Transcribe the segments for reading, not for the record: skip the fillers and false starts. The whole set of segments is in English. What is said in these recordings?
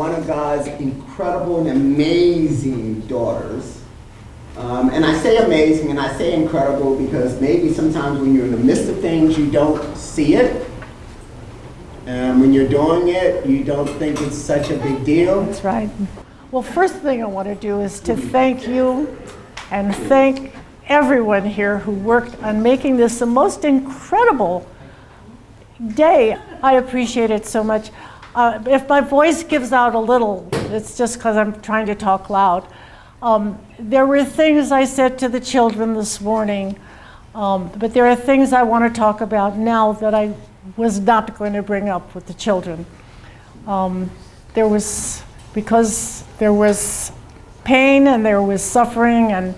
one of God's incredible and amazing daughters. And I say amazing and I say incredible because maybe sometimes when you're in the midst of things, you don't see it. And when you're doing it, you don't think it's such a big deal. That's right. Well, first thing I want to do is to thank you and thank everyone here who worked on making this the most incredible day. I appreciate it so much. If my voice gives out a little, it's just because I'm trying to talk loud. There were things I said to the children this morning, but there are things I want to talk about now that I was not going to bring up with the children. Because there was pain and there was suffering, and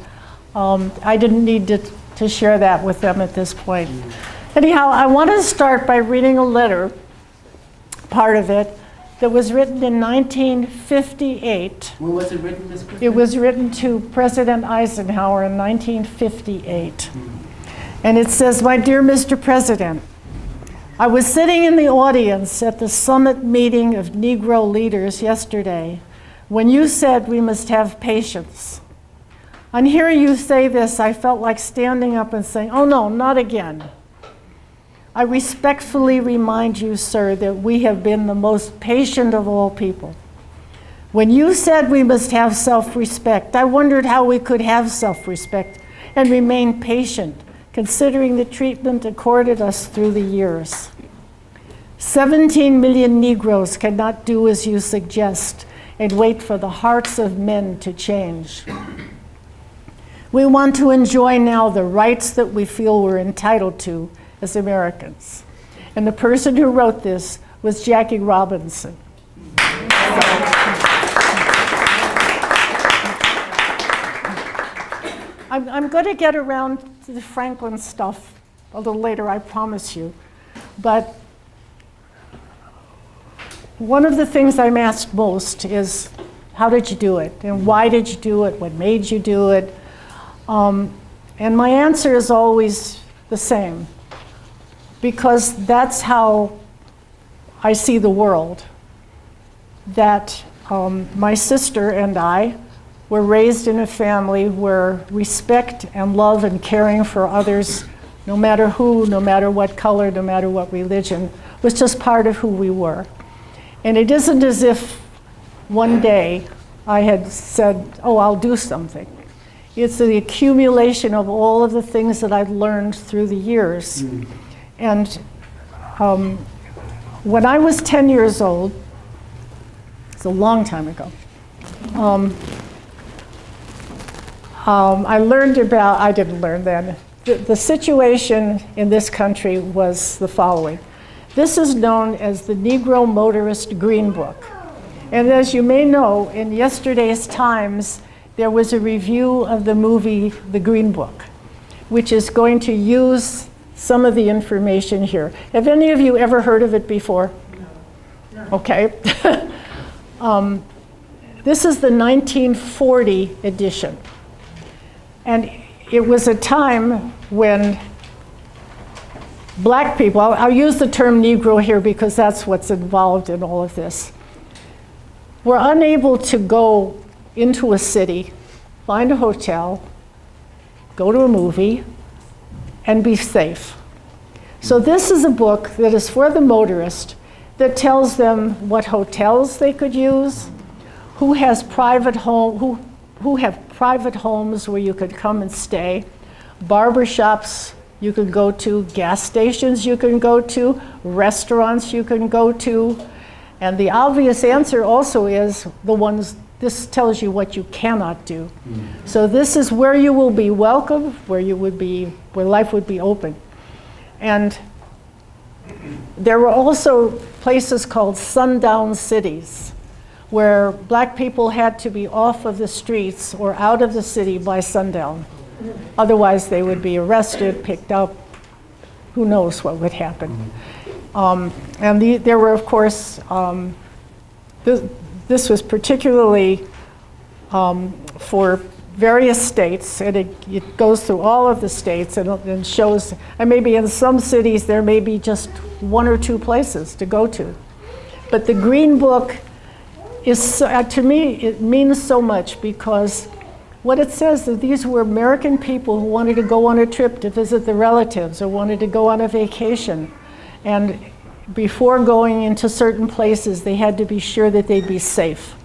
I didn't need to share that with them at this point. Anyhow, I want to start by reading a letter, part of it, that was written in 1958. When was it written, Ms. Griffin? It was written to President Eisenhower in 1958. And it says, "My dear Mr. President, I was sitting in the audience at the summit meeting of Negro leaders yesterday when you said we must have patience. On hearing you say this, I felt like standing up and saying, oh no, not again. I respectfully remind you, sir, that we have been the most patient of all people. When you said we must have self-respect, I wondered how we could have self-respect and remain patient, considering the treatment accorded us through the years. 17 million Negroes cannot do as you suggest and wait for the hearts of men to change. We want to enjoy now the rights that we feel we're entitled to as Americans." And the person who wrote this was Jackie Robinson. I'm going to get around to the Franklin stuff a little later, I promise you. But one of the things I'm asked most is, how did you do it? And why did you do it? What made you do it? And my answer is always the same. Because that's how I see the world. That my sister and I were raised in a family where respect and love and caring for others, no matter who, no matter what color, no matter what religion, was just part of who we were. And it isn't as if one day I had said, oh, I'll do something. It's the accumulation of all of the things that I've learned through the years. And when I was 10 years old, it's a long time ago, I didn't learn then, the situation in this country was the following. This is known as the Negro Motorist Green Book. And as you may know, in yesterday's Times, there was a review of the movie, The Green Book, which is going to use some of the information here. Have any of you ever heard of it before? No. Okay. This is the 1940 edition. And it was a time when black people, I'll use the term Negro here because that's what's involved in all of this, were unable to go into a city, find a hotel, go to a movie, and be safe. So this is a book that is for the motorist that tells them what hotels they could use, who has private home, who have private homes where you could come and stay, barbershops you can go to, gas stations you can go to, restaurants you can go to. And the obvious answer also is the ones, this tells you what you cannot do. So this is where you will be welcome, where life would be open. And there were also places called Sundown Cities, where black people had to be off of the streets or out of the city by sundown. Otherwise they would be arrested, picked up, who knows what would happen. There were, of course, this was particularly for various states, and it goes through all of the states and shows, and maybe in some cities there may be just one or two places to go to. But the Green Book to me, it means so much because what it says that these were American people who wanted to go on a trip to visit their relatives or wanted to go on a vacation. And before going into certain places, they had to be sure that they'd be safe.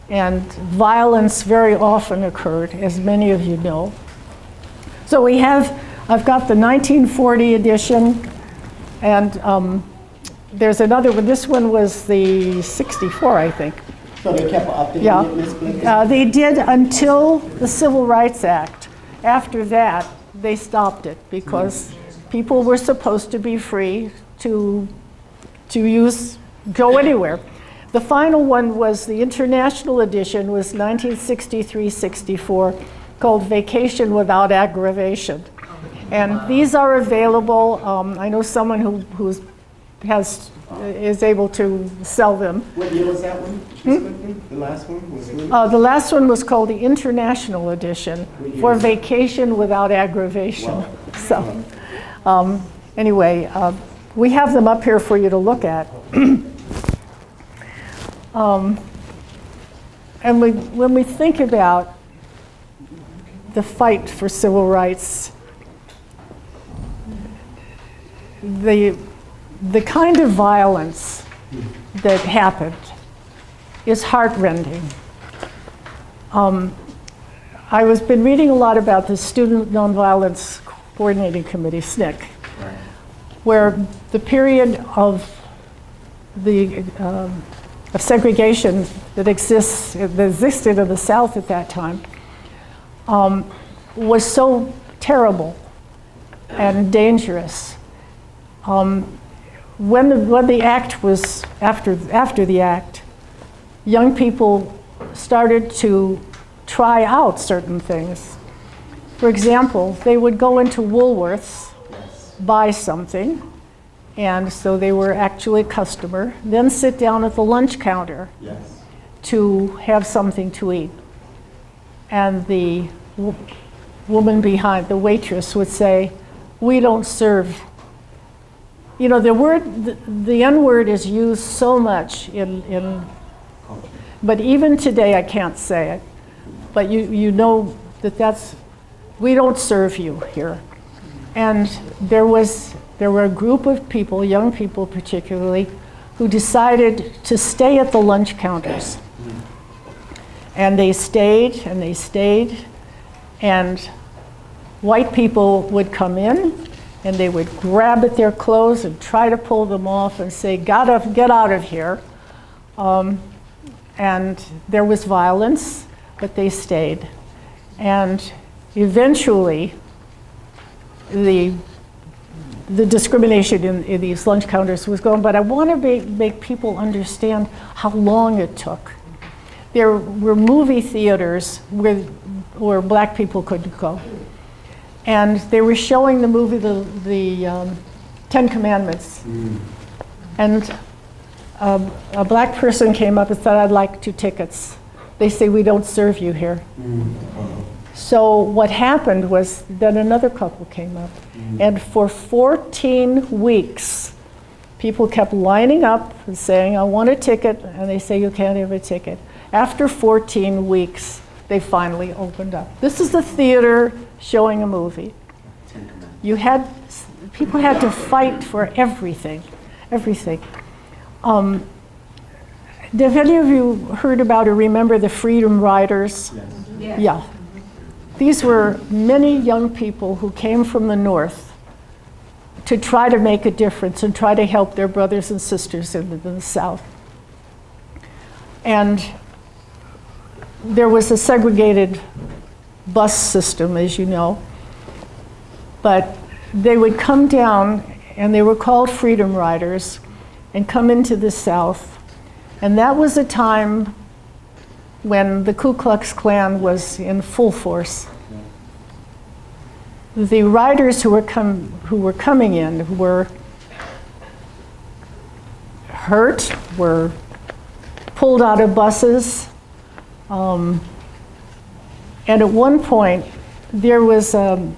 And violence very often occurred, as many of you know. So I've got the 1940 edition, and there's another one. This one was the 64, I think. So they kept updating Yeah, it, Ms. Glickman? they did until the Civil Rights Act. After that, they stopped it because people were supposed to be free to go anywhere. The final one was the international edition, was 1963-64, called Vacation Without Aggravation. And these are available. I know someone who is able to sell them. What year was that one, Ms. Glickman? The last one was when? The last one was called the International Edition for Vacation Without Aggravation. Wow. So, anyway, we have them up here for you to look at. And when we think about the fight for civil rights, the kind of violence that happened is heartrending. I've been reading a lot about the Student Nonviolence Coordinating Committee, SNCC, where the period of segregation that existed in the South at that time was so terrible and dangerous. When the act was, after the act, young people started to try out certain things. For example, they would go into Woolworths, buy something, and so they were actually a customer, then sit down at the lunch counter to have something to eat. And the woman behind, the waitress, would say, "We don't serve." You know, the N-word is used so much but even today I can't say it, but you know we don't serve you here. And there were a group of people, young people particularly, who decided to stay at the lunch counters. And they stayed, and they stayed, and white people would come in, and they would grab at their clothes and try to pull them off and say, get out of here. And there was violence, but they stayed. And eventually, the discrimination in these lunch counters was gone, but I want to make people understand how long it took. There were movie theaters where black people couldn't go. And they were showing the movie, the Ten Commandments. And a black person came up and said, "I'd like 2 tickets." They say, "We don't serve you here." So what happened was then another couple came up. And for 14 weeks, people kept lining up and saying, "I want a ticket." And they say, "You can't have a ticket." After 14 weeks, they finally opened up. This is the theater showing a movie. People had to fight for everything, everything. Have any of you heard about or remember the Freedom Riders? Yes. Yeah. These were many young people who came from the North to try to make a difference and try to help their brothers and sisters in the South. And there was a segregated bus system, as you know, but they would come down, and they were called Freedom Riders, and come into the South. And that was a time when the Ku Klux Klan was in full force. The riders who were coming in were hurt, were pulled out of buses. And at one point, there was a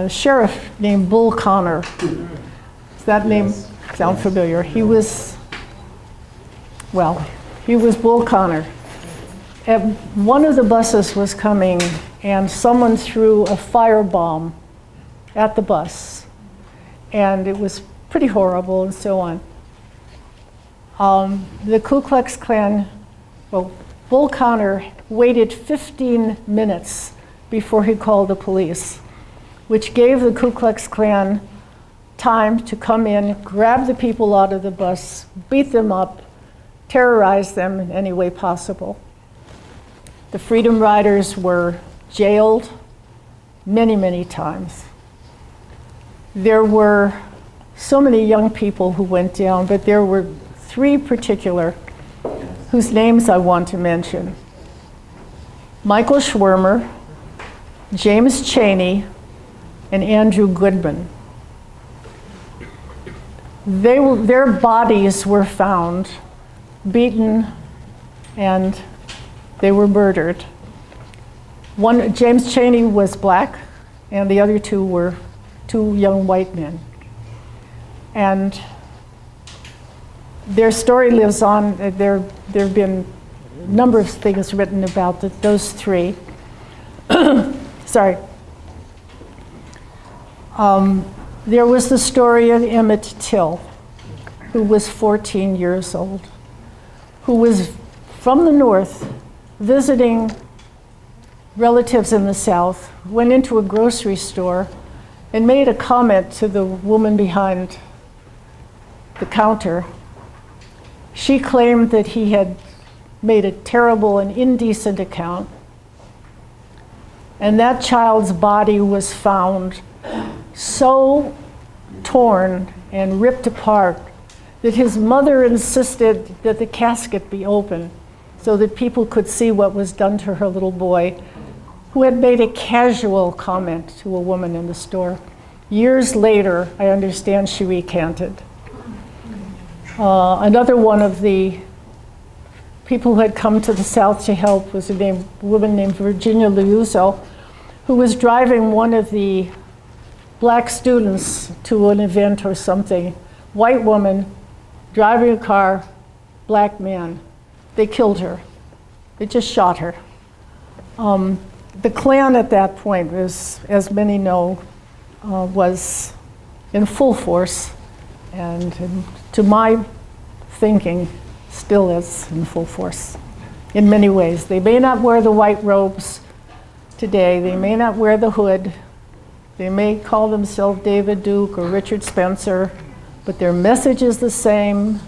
sheriff named Bull Connor. Does that name sound familiar? He was, well, He was Bull Connor. One of the buses was coming, and someone threw a firebomb at the bus, and it was pretty horrible and so on. The Ku Klux Klan, well, Bull Connor waited 15 minutes before he called the police, which gave the Ku Klux Klan time to come in, grab the people out of the bus, beat them up, terrorize them in any way possible. The Freedom Riders were jailed many, many times. There were so many young people who went down, but there were 3 particular whose names I want to mention. Michael Schwirmer, James Chaney, and Andrew Goodman. Their bodies were found, beaten, and they were murdered. James Chaney was black, and the other 2 were 2 young white men. And their story lives on. There have been a number of things written about those 3. Sorry. There was the story of Emmett Till, who was 14 years old, who was from the North visiting relatives in the South, went into a grocery store and made a comment to the woman behind the counter. She claimed that he had made a terrible and indecent account, and that child's body was found so torn and ripped apart that his mother insisted that the casket be open so that people could see what was done to her little boy, who had made a casual comment to a woman in the store. Years later, I understand she recanted. Another one of the people who had come to the South to help was a woman named Virginia Liuzzo, who was driving one of the black students to an event or something. White woman, driving a car, black man. They killed her. They just shot her. The Klan at that point, as many know, was in full force, and to my thinking, still is in full force in many ways. They may not wear the white robes today. They may not wear the hood. They may call themselves David Duke or Richard Spencer, but their message is the same.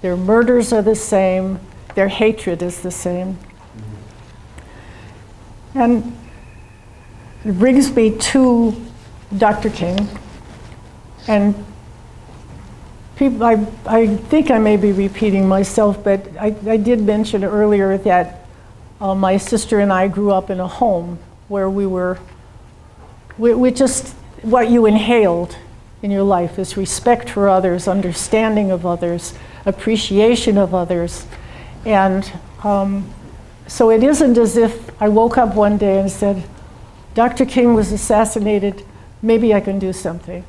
Their murders are the same. Their hatred is the same. And it brings me to Dr. King. And people, I think I may be repeating myself, but I did mention earlier that my sister and I grew up in a home where we just, what you inhaled in your life is respect for others, understanding of others, appreciation of others. And so it isn't as if I woke up one day and said, Dr. King was assassinated, maybe I can do something.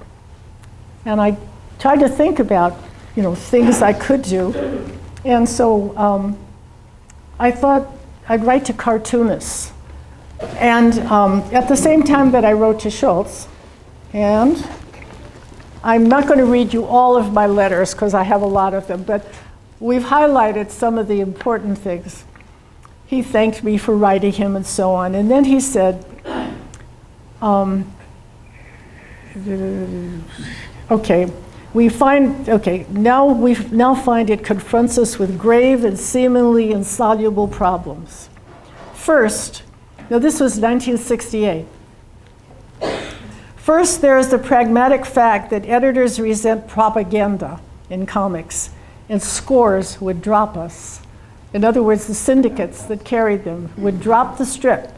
And I tried to think about, things I could do. And so I thought I'd write to cartoonists. And at the same time that I wrote to Schultz, and I'm not going to read you all of my letters because I have a lot of them, but we've highlighted some of the important things. He thanked me for writing him and so on. And then he said, we now find it confronts us with grave and seemingly insoluble problems. First, now this was 1968. First, there is the pragmatic fact that editors resent propaganda in comics, and scores would drop us. In other words, the syndicates that carried them would drop the strip.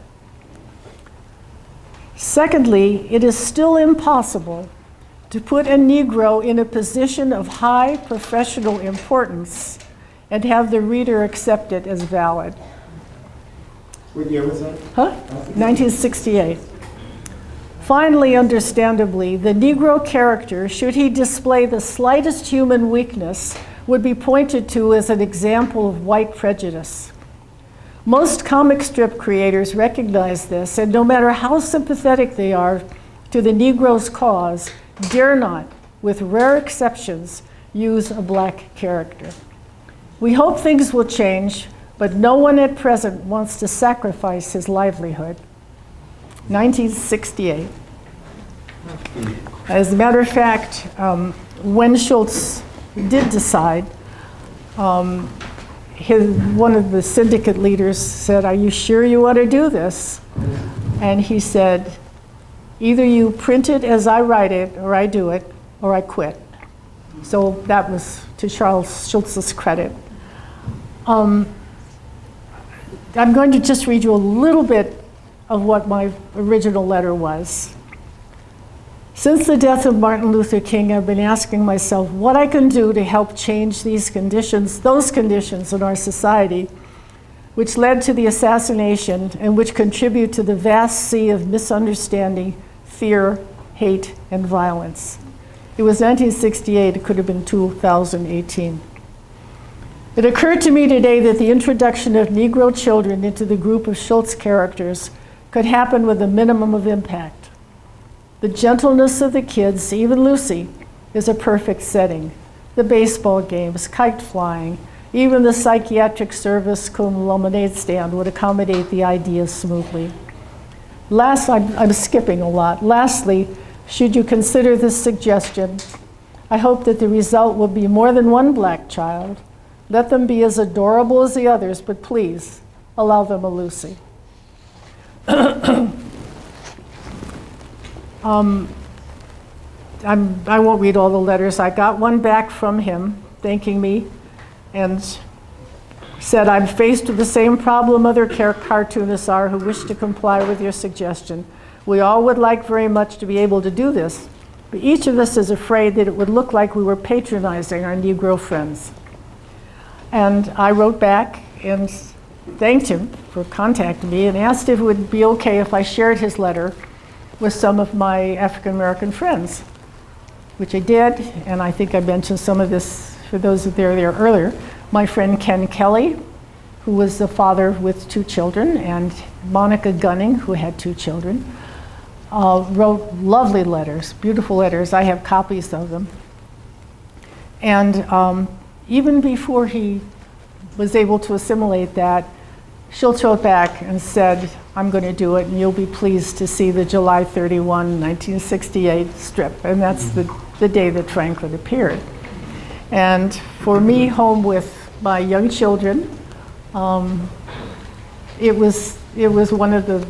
Secondly, it is still impossible to put a Negro in a position of high professional importance and have the reader accept it as valid. What year was that? 1968. Finally, understandably, the Negro character, should he display the slightest human weakness, would be pointed to as an example of white prejudice. Most comic strip creators recognize this, and no matter how sympathetic they are to the Negro's cause, dare not, with rare exceptions, use a black character. We hope things will change, but no one at present wants to sacrifice his livelihood. 1968. As a matter of fact, when Schultz did decide, one of the syndicate leaders said, "Are you sure you want to do this?" And he said, "Either you print it as I write it, or I do it, or I quit." So that was to Charles Schultz's credit. I'm going to just read you a little bit of what my original letter was. Since the death of Martin Luther King, I've been asking myself what I can do to help change those conditions in our society, which led to the assassination and which contribute to the vast sea of misunderstanding, fear, hate, and violence. It was 1968, it could have been 2018. It occurred to me today that the introduction of Negro children into the group of Schultz characters could happen with a minimum of impact. The gentleness of the kids, even Lucy, is a perfect setting. The baseball games, kite flying, even the psychiatric service cum lemonade stand would accommodate the idea smoothly. I'm skipping a lot. Lastly, should you consider this suggestion, I hope that the result will be more than one black child. Let them be as adorable as the others, but please allow them a Lucy. I won't read all the letters. I got one back from him thanking me and said, "I'm faced with the same problem other cartoonists are who wish to comply with your suggestion. We all would like very much to be able to do this, but each of us is afraid that it would look like we were patronizing our Negro friends." And I wrote back and thanked him for contacting me and asked if it would be okay if I shared his letter with some of my African American friends, which I did, and I think I mentioned some of this for those that were there earlier. My friend Ken Kelly, who was a father with 2 children, and Monica Gunning, who had 2 children, wrote lovely letters, beautiful letters. I have copies of them. And even before he was able to assimilate that, Schultz wrote back and said, "I'm going to do it, and you'll be pleased to see the July 31, 1968 strip." And that's the day that Franklin appeared. And for me, home with my young children, it was one of the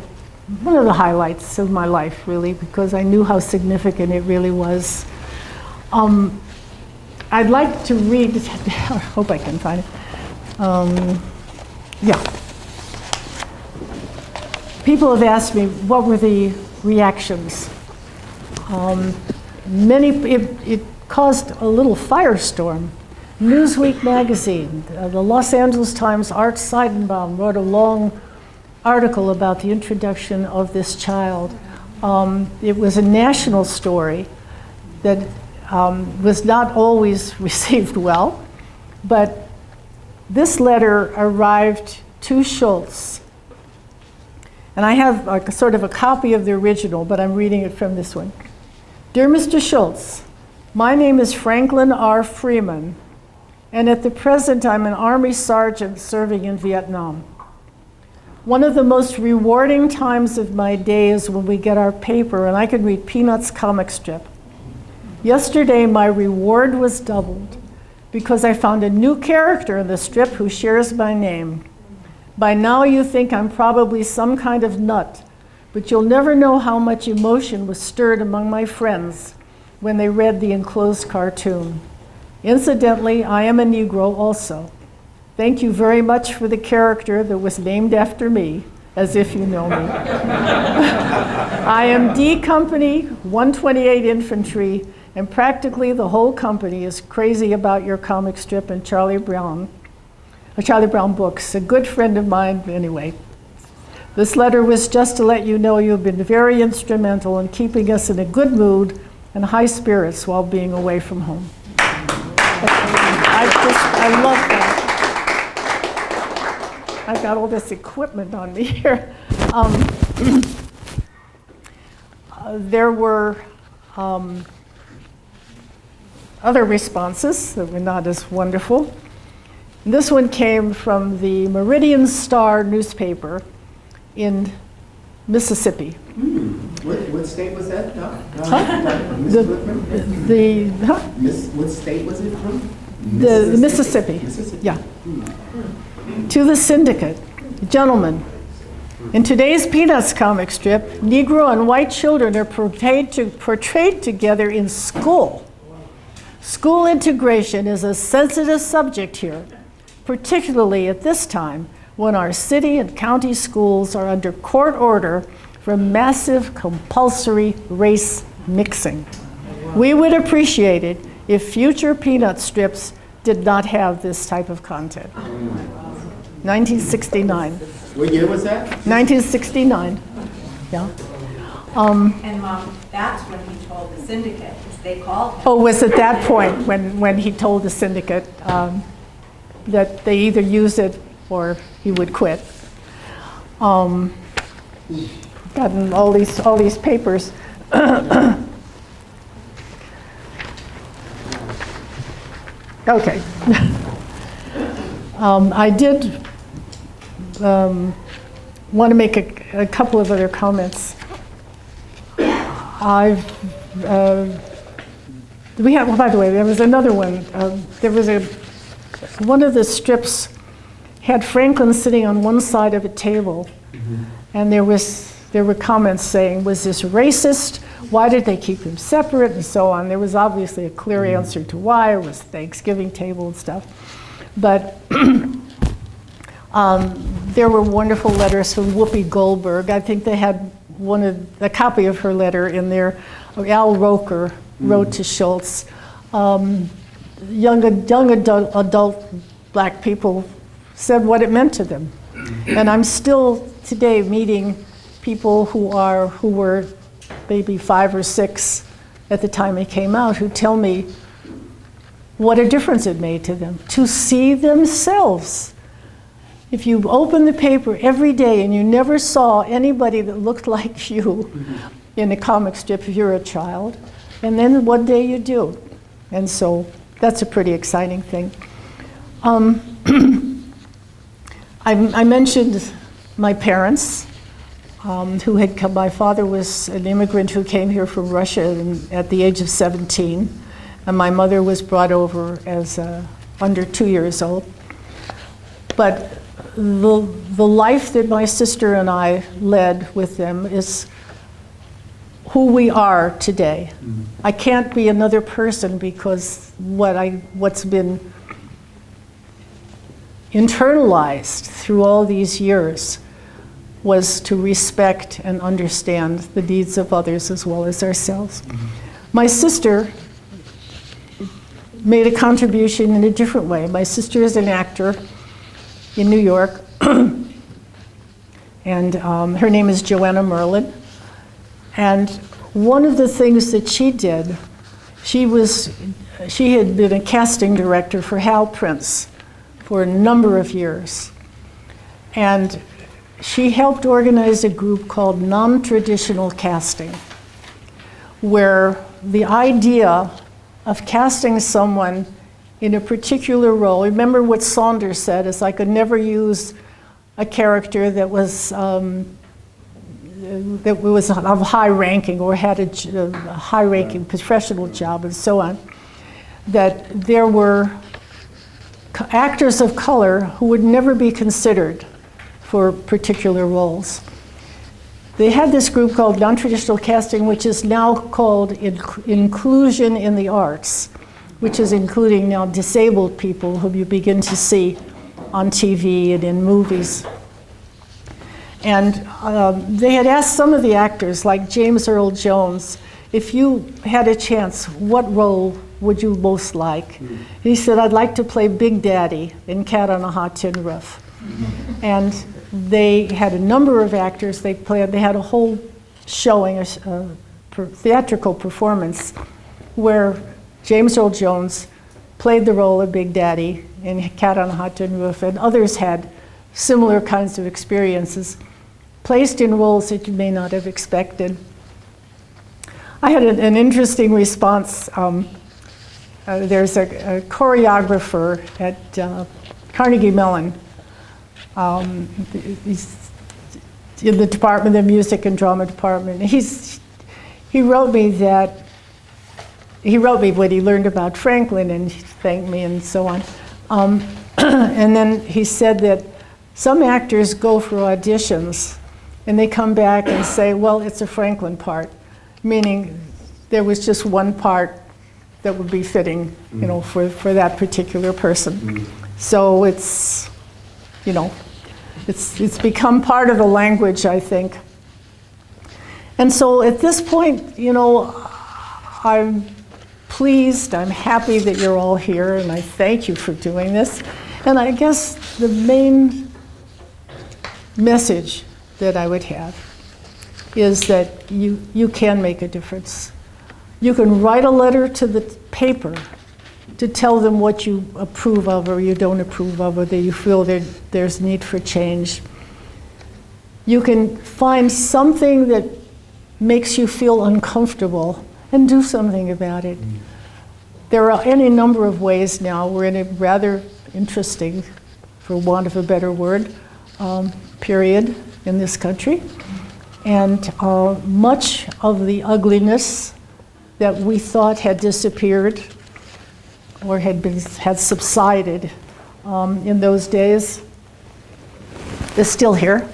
highlights of my life, really, because I knew how significant it really was. I'd like to read, I hope I can find it. Yeah. People have asked me, what were the reactions? It caused a little firestorm. Newsweek magazine, the Los Angeles Times, Art Seidenbaum wrote a long article about the introduction of this child. It was a national story that was not always received well, but this letter arrived to Schultz. And I have sort of a copy of the original, but I'm reading it from this one. "Dear Mr. Schultz, my name is Franklin R. Freeman, and at the present I'm an Army sergeant serving in Vietnam. One of the most rewarding times of my day is when we get our paper and I can read Peanuts comic strip. Yesterday my reward was doubled because I found a new character in the strip who shares my name. By now you think I'm probably some kind of nut, but you'll never know how much emotion was stirred among my friends when they read the enclosed cartoon. Incidentally, I am a Negro also. Thank you very much for the character that was named after me, as if you know me. I am D Company, 128 Infantry, and practically the whole company is crazy about your comic strip and Charlie Brown books. A good friend of mine, anyway. This letter was just to let you know you've been very instrumental in keeping us in a good mood and high spirits while being away from home." I love that. I've got all this equipment on me here. There were other responses that were not as wonderful. This one came from the Meridian Star newspaper in Mississippi. What state was that, Doc? What state was it from? The Mississippi. Yeah. To the syndicate, gentlemen, in today's Peanuts comic strip, Negro and white children are portrayed together in school. School integration is a sensitive subject here, particularly at this time when our city and county schools are under court order for massive compulsory race mixing. We would appreciate it if future Peanut strips did not have this type of content. 1969. What year was that? 1969, yeah. And Mom, that's when he told the syndicate, because they called him. Oh, was at that point when he told the syndicate that they either use it or he would quit. Gotten all these papers. Okay. I did want to make a couple of other comments. We have, well, by the way, there was another one. There was one of the strips had Franklin sitting on one side of a table, and there were comments saying, was this racist? Why did they keep them separate, and so on. There was obviously a clear answer to why. It was Thanksgiving table and stuff. But there were wonderful letters from Whoopi Goldberg. I think they had a copy of her letter in there. Al Roker wrote to Schultz. Young adult black people said what it meant to them. And I'm still today meeting people who were maybe 5 or 6 at the time it came out, who tell me what a difference it made to them to see themselves. If you open the paper every day and you never saw anybody that looked like you in a comic strip if you're a child, and then one day you do. And so that's a pretty exciting thing. I mentioned my parents, who had come. My father was an immigrant who came here from Russia at the age of 17, and my mother was brought over as under 2 years old. But the life that my sister and I led with them is who we are today. I can't be another person because what's been internalized through all these years was to respect and understand the needs of others as well as ourselves. My sister made a contribution in a different way. My sister is an actor in New York, and her name is Joanna Merlin. And one of the things that she did, she had been a casting director for Hal Prince for a number of years. And she helped organize a group called Non-Traditional Casting, where the idea of casting someone in a particular role, remember what Saunders said, is I could never use a character that was of high ranking or had a high ranking professional job and so on, that there were actors of color who would never be considered for particular roles. They had this group called Non-Traditional Casting, which is now called Inclusion in the Arts, which is including now disabled people who you begin to see on TV and in movies. And they had asked some of the actors, like James Earl Jones, if you had a chance, what role would you most like? He said, I'd like to play Big Daddy in Cat on a Hot Tin Roof. And they had a number of actors. They had a whole showing, a theatrical performance, where James Earl Jones played the role of Big Daddy in Cat on a Hot Tin Roof, and others had similar kinds of experiences, placed in roles that you may not have expected. I had an interesting response. There's a choreographer at Carnegie Mellon. He's in the Department of Music and Drama Department. He wrote me what he learned about Franklin, and he thanked me and so on. And then he said that some actors go for auditions and they come back and say, well, it's a Franklin part, meaning there was just one part that would be fitting, you know, for that particular person. So it's, you know, it's become part of the language, I think. And so at this point, you know, I'm pleased, I'm happy that you're all here, and I thank you for doing this. And I guess the main message that I would have is that you can make a difference. You can write a letter to the paper to tell them what you approve of or you don't approve of, or that you feel that there's need for change. You can find something that makes you feel uncomfortable and do something about it. There are any number of ways now. We're in a rather interesting, for want of a better word, period in this country. And much of the ugliness that we thought had disappeared or had subsided in those days is still here.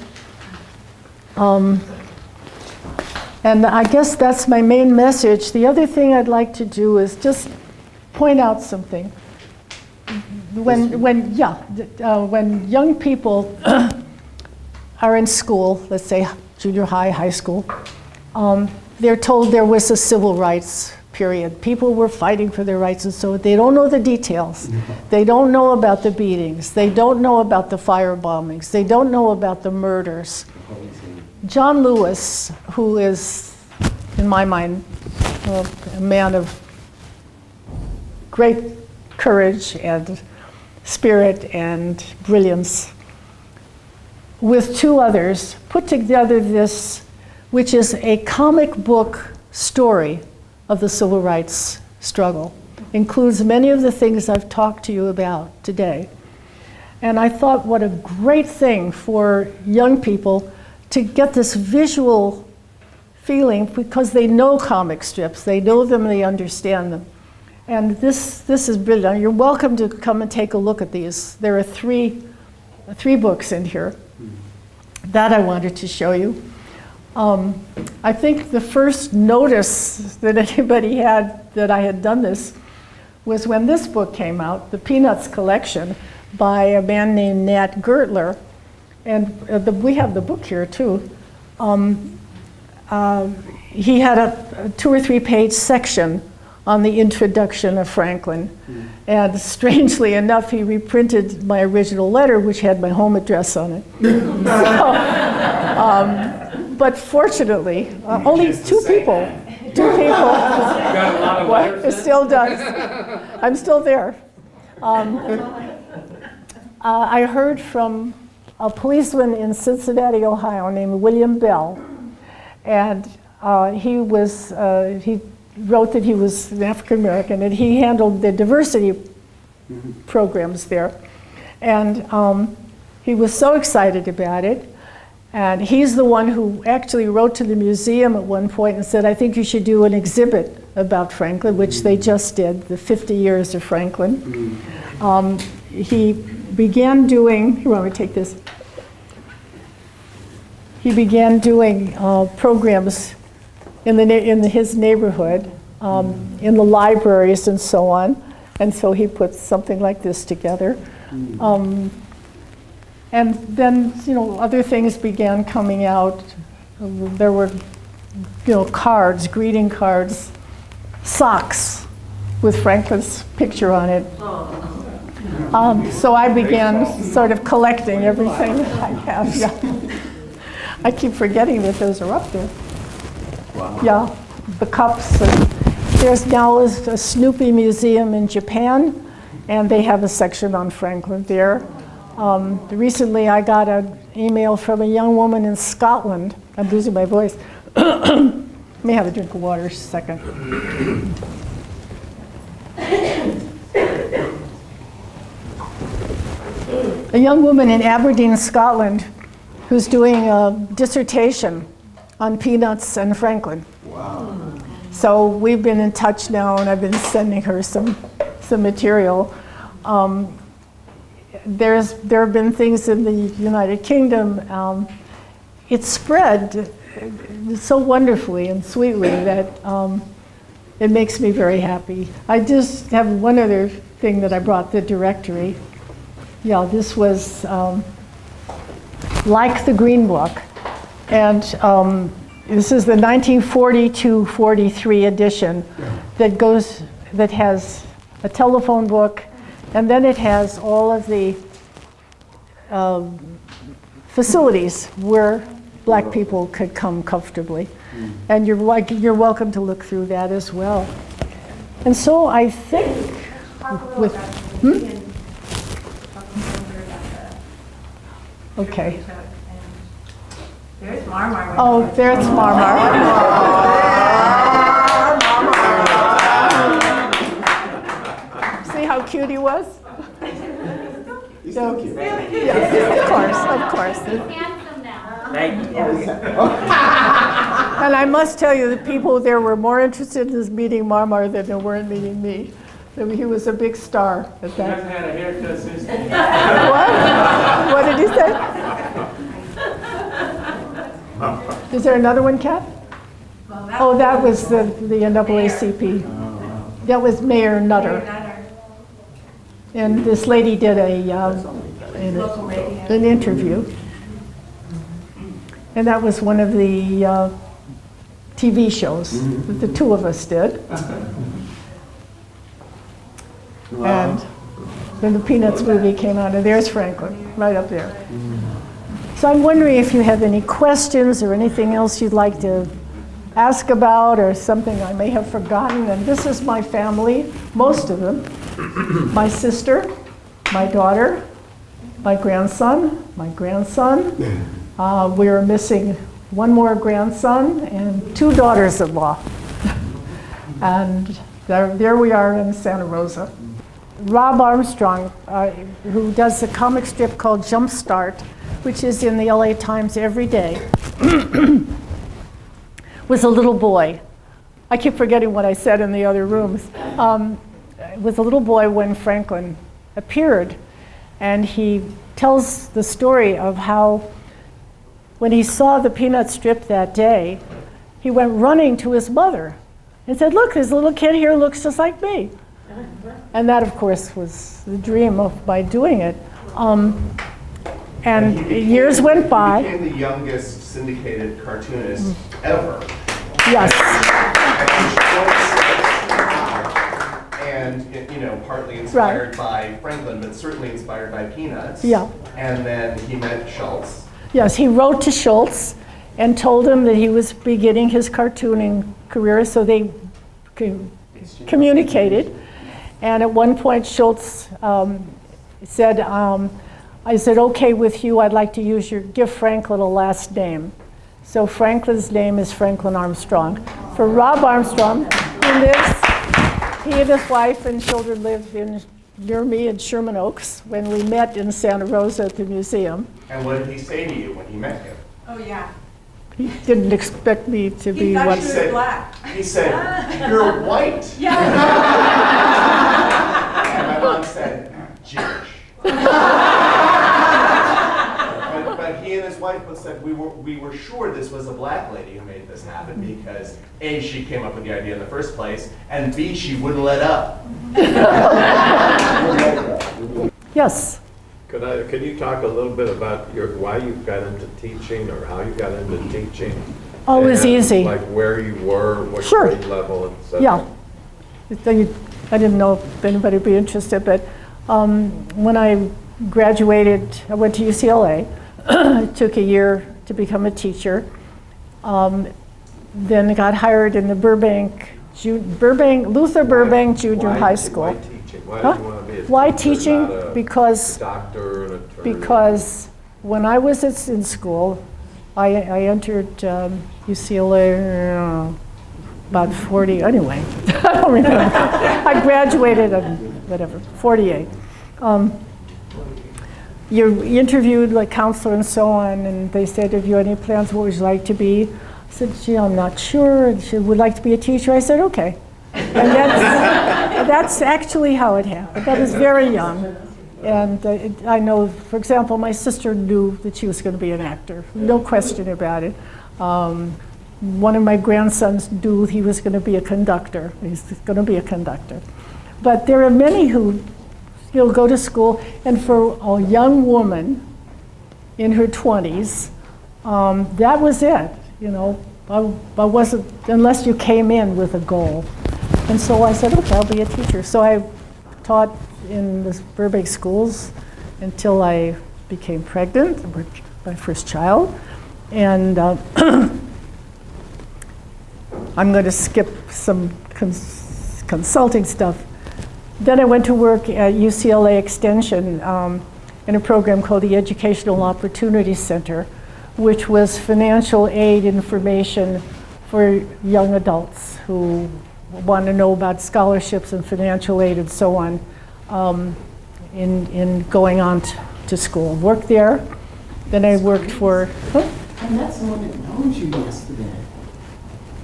And I guess that's my main message. The other thing I'd like to do is just point out something. When young people are in school, let's say junior high, high school, they're told there was a civil rights period. People were fighting for their rights, and so they don't know the details. They don't know about the beatings. They don't know about the fire bombings. They don't know about the murders. John Lewis, who is, in my mind, a man of great courage and spirit and brilliance, with two others, put together this, which is a comic book story of the civil rights struggle. Includes many of the things I've talked to you about today. And I thought, what a great thing for young people to get this visual feeling, because they know comic strips, they know them, they understand them. And this is brilliant. You're welcome to come and take a look at these. There are three books in here that I wanted to show you. I think the first notice that anybody had that I had done this was when this book came out, The Peanuts Collection, by a man named Nat Gertler. And we have the book here too. He had a 2 or 3 page section on the introduction of Franklin. And strangely enough, he reprinted my original letter, which had my home address on it. But fortunately, only two people. Got a lot of letters. It still does. I'm still there. I heard from a policeman in Cincinnati, Ohio, named William Bell, and he wrote that he was an African American, and he handled the diversity programs there. And he was so excited about it. And he's the one who actually wrote to the museum at one point and said, I think you should do an exhibit about Franklin, which they just did, the 50 years of Franklin. He began doing, you want me to take this? He began doing programs in his neighborhood, in the libraries and so on. And so he put something like this together. And then, you know, other things began coming out. There were, you know, cards, greeting cards, socks with Franklin's picture on it. So I began sort of collecting everything I have. Yeah. I keep forgetting that those are up there. Wow. Yeah, the cups. There's now a Snoopy museum in Japan. and they have a section on Franklin there. Recently, I got an email from a young woman in Scotland. I'm losing my voice. Let me have a drink of water just a second. A young woman in Aberdeen, Scotland, who's doing a dissertation on peanuts and Franklin. Wow. So we've been in touch now, and I've been sending her some material. There have been things in the United Kingdom. It's spread so wonderfully and sweetly that it makes me very happy. I just have one other thing that I brought, the directory. Yeah, this was like the Green Book. And this is the 1942-43 edition that has a telephone book, and then it has all of the facilities where black people could come comfortably. And you're welcome to look through that as well. And so I think with, okay. There's Marmar. Oh, there's Marmar. See how cute he was? He's so cute. Yes, of course. Handsome now. And I must tell you, the people there were more interested in meeting Marmar than they were in meeting me. He was a big star at that. He hasn't had a haircut since then. What? What did he say? Is there another one, Kat? Oh, that was the NAACP. That was Mayor Nutter. And this lady did an interview. And that was one of the TV shows that the two of us did. And then the Peanuts movie came out, and there's Franklin, right up there. So I'm wondering if you have any questions or anything else you'd like to ask about, or something I may have forgotten. And this is my family, most of them. My sister, my daughter, my grandson. We're missing one more grandson and two daughters-in-law. And there we are in Santa Rosa. Rob Armstrong, who does a comic strip called Jumpstart, which is in the LA Times every day, was a little boy. I keep forgetting what I said in the other rooms. Was a little boy when Franklin appeared, and he tells the story of how when he saw the Peanut strip that day, he went running to his mother and said, "Look, this little kid here looks just like me." And that, of course, was the dream of my doing it. And years went by. He became the youngest syndicated cartoonist ever. Yes. And partly inspired by Franklin, but certainly inspired by Peanuts. Yeah. And then he met Schultz. Yes, he wrote to Schultz and told him that he was beginning his cartooning career, so they communicated. And at one point, Schultz said, I said, "Okay with you, I'd like to give Franklin a last name." So Franklin's name is Franklin Armstrong. For Rob Armstrong, he and his wife and children live near me in Sherman Oaks when we met in Santa Rosa at the museum. And what did he say to you when he met you? Oh, yeah. He didn't expect me to He be thought what. you were black. He said, "You're white." Yeah. And my mom said, "Jewish." But he and his wife both said we were sure this was a black lady who made this happen because A, she came up with the idea in the first place, and B, she wouldn't let up. Yes. Could you talk a little bit about why you got into teaching, or how you got into teaching? Oh, it was easy. Like where you were, what Sure. grade level, and so. Yeah. I didn't know if anybody would be interested, but when I graduated, I went to UCLA. It took a year to become a teacher. Then I got hired in the Luther Burbank Junior High School. Why teach? teaching? Why Huh? did you want to be a teacher? Why teaching? Not a Because doctor, an attorney? because when I was in school, I entered UCLA about 40, anyway, I don't remember. I graduated in, whatever, 48. You're interviewed like counselor and so on, and they said, have you any plans, what would you like to be? I said, gee, I'm not sure. And she would like to be a teacher. I said, okay. And that's actually how it happened. I was very young. And I know, for example, my sister knew that she was going to be an actor. No question about it. One of my grandsons knew he was going to be a conductor. He's going to be a conductor. But there are many who go to school, and for a young woman in her 20s, that was it. I wasn't, unless you came in with a goal. And so I said, okay, I'll be a teacher. So I taught in the Burbank schools until I became pregnant with my first child. And I'm going to skip some consulting stuff. Then I went to work at UCLA Extension in a program called the Educational Opportunity Center, which was financial aid information for young adults who want to know about scholarships and financial aid and so on in going on to school. Worked there. Then I worked for... Huh? And that's the one that knows you yesterday.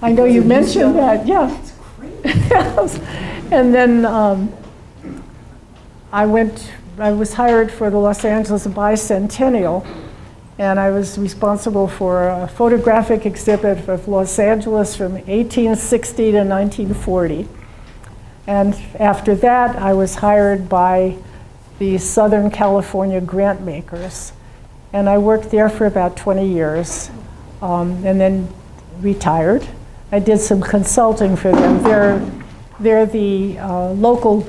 I know you mentioned that, yeah. That's great. Yes. And then I was hired for the Los Angeles Bicentennial, and I was responsible for a photographic exhibit of Los Angeles from 1860 to 1940. And after that, I was hired by the Southern California grant makers. And I worked there for about 20 years, and then retired. I did some consulting for them. They're the local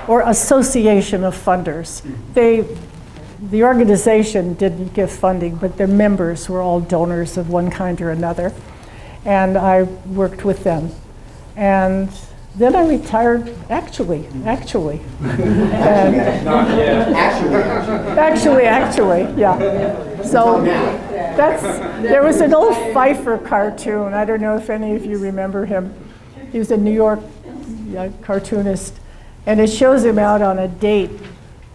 or association of funders. The organization didn't give funding, but their members were all donors of one kind or another. And I worked with them. And then I retired, actually. And actually, yeah. So there was an old Pfeiffer cartoon. I don't know if any of you remember him. He was a New York cartoonist. And it shows him out on a date.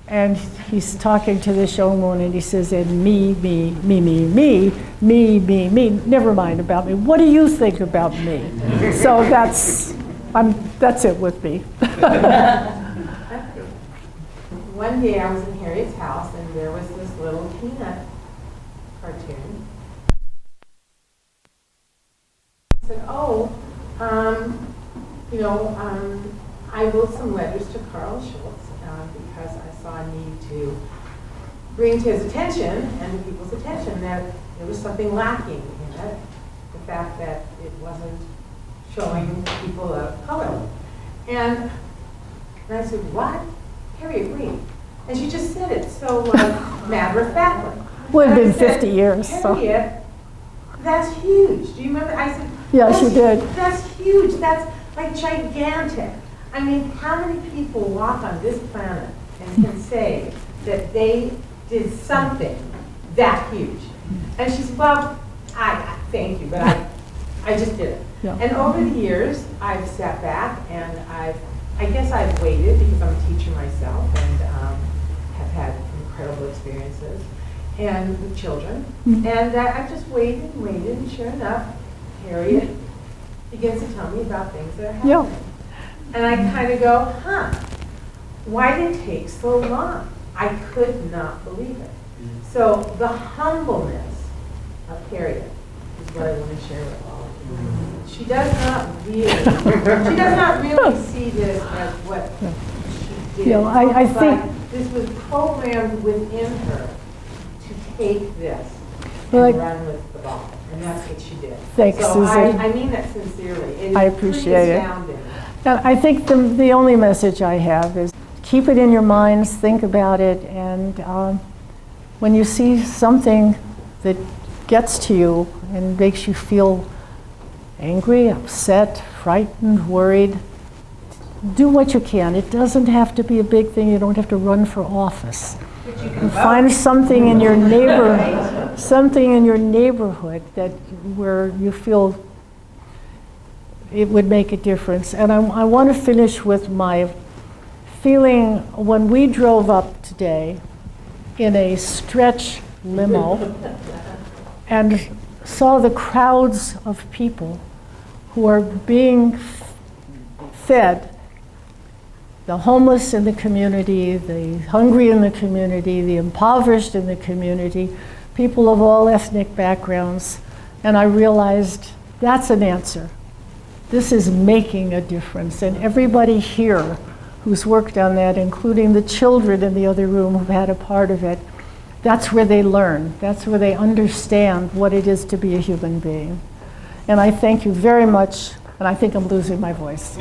And he's talking to this young woman, and he says, and me, never mind about me. What do you think about me? So that's it with me. One day I was in Harriet's house, and there was this little peanut cartoon. I said, I wrote some letters to Carl Schultz because I saw a need to bring to his attention and to people's attention that there was something lacking in it, the fact that it wasn't showing people of color. And I said, what? Harriet, wait. And she just said it so matter-of-factly. Would have been I said, 50 years. Harriet, that's huge. Do you remember? I said, Yeah, she did. That's huge. That's like gigantic. I mean, how many people walk on this planet and can say that they did something that huge? And she said, well, I thank you, but I just did it. Yeah. And over the years, I've sat back and I guess I've waited because I'm a teacher myself and have had incredible experiences and with children. And I've just waited and waited, and sure enough, Harriet begins to tell me about things that are happening. Yeah. And I kind of go, why did it take so long? I could not believe it. So the humbleness of Harriet is what I want to share with all of you. She does not really see this as what she did. I think this was programmed within her to take this Well, and run with the ball. And that's what she did. Thanks, so Susan. I mean that sincerely. I appreciate it. Astounding. I think the only message I have is keep it in your minds, think about it, and when you see something that gets to you and makes you feel angry, upset, frightened, worried, do what you can. It doesn't have to be a big thing. You don't have to run for office. But you can vote. Find something in your neighborhood that where you feel it would make a difference. And I want to finish with my feeling when we drove up today in a stretch limo and saw the crowds of people who are being fed, the homeless in the community, the hungry in the community, the impoverished in the community, people of all ethnic backgrounds, and I realized that's an answer. This is making a difference, and everybody here who's worked on that, including the children in the other room who've had a part of it, that's where they learn. That's where they understand what it is to be a human being. And I thank you very much, and I think I'm losing my voice.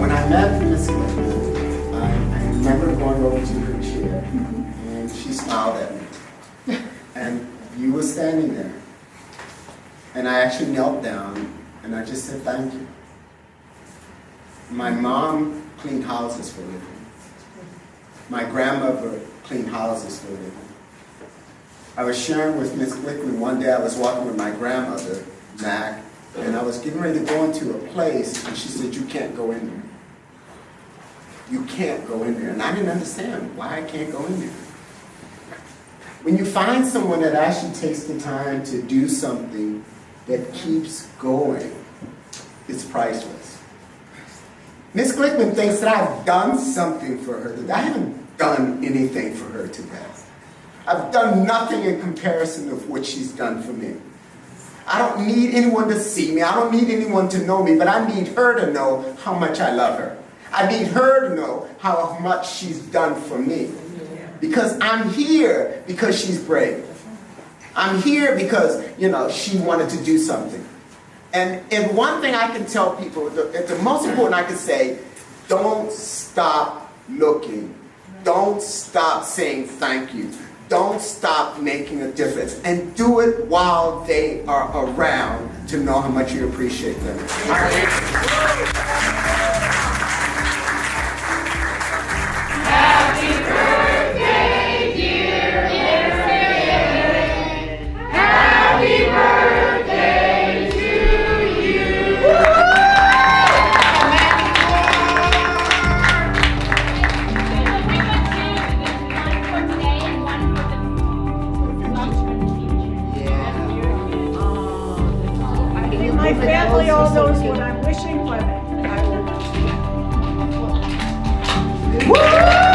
When I met Miss Glickman, I remember going over to her chair, and she smiled at me. And you were standing there. And I actually knelt down, and I just said thank you. My mom cleaned houses for a living. My grandmother cleaned houses for a living. I was sharing with Miss Glickman one day, I was walking with my grandmother, Mac, and I was getting ready to go into a place, and she said, "You can't go in there. You can't go in there." And I didn't understand why I can't go in there. When you find someone that actually takes the time to do something that keeps going, it's priceless. Miss Glickman thinks that I've done something for her. I haven't done anything for her today. I've done nothing in comparison of what she's done for me. I don't need anyone to see me. I don't need anyone to know me, but I need her to know how much I love her. I need her to know how much she's done for me. Because I'm here because she's brave. I'm here because, she wanted to do something. And one thing I can tell people, the most important I can say, don't stop looking. Don't stop saying thank you. Don't stop making a difference. And do it while they are around to know how much you appreciate them. Happy birthday, dear Harriet. Happy birthday to you. My family all knows what I'm wishing women. Woo!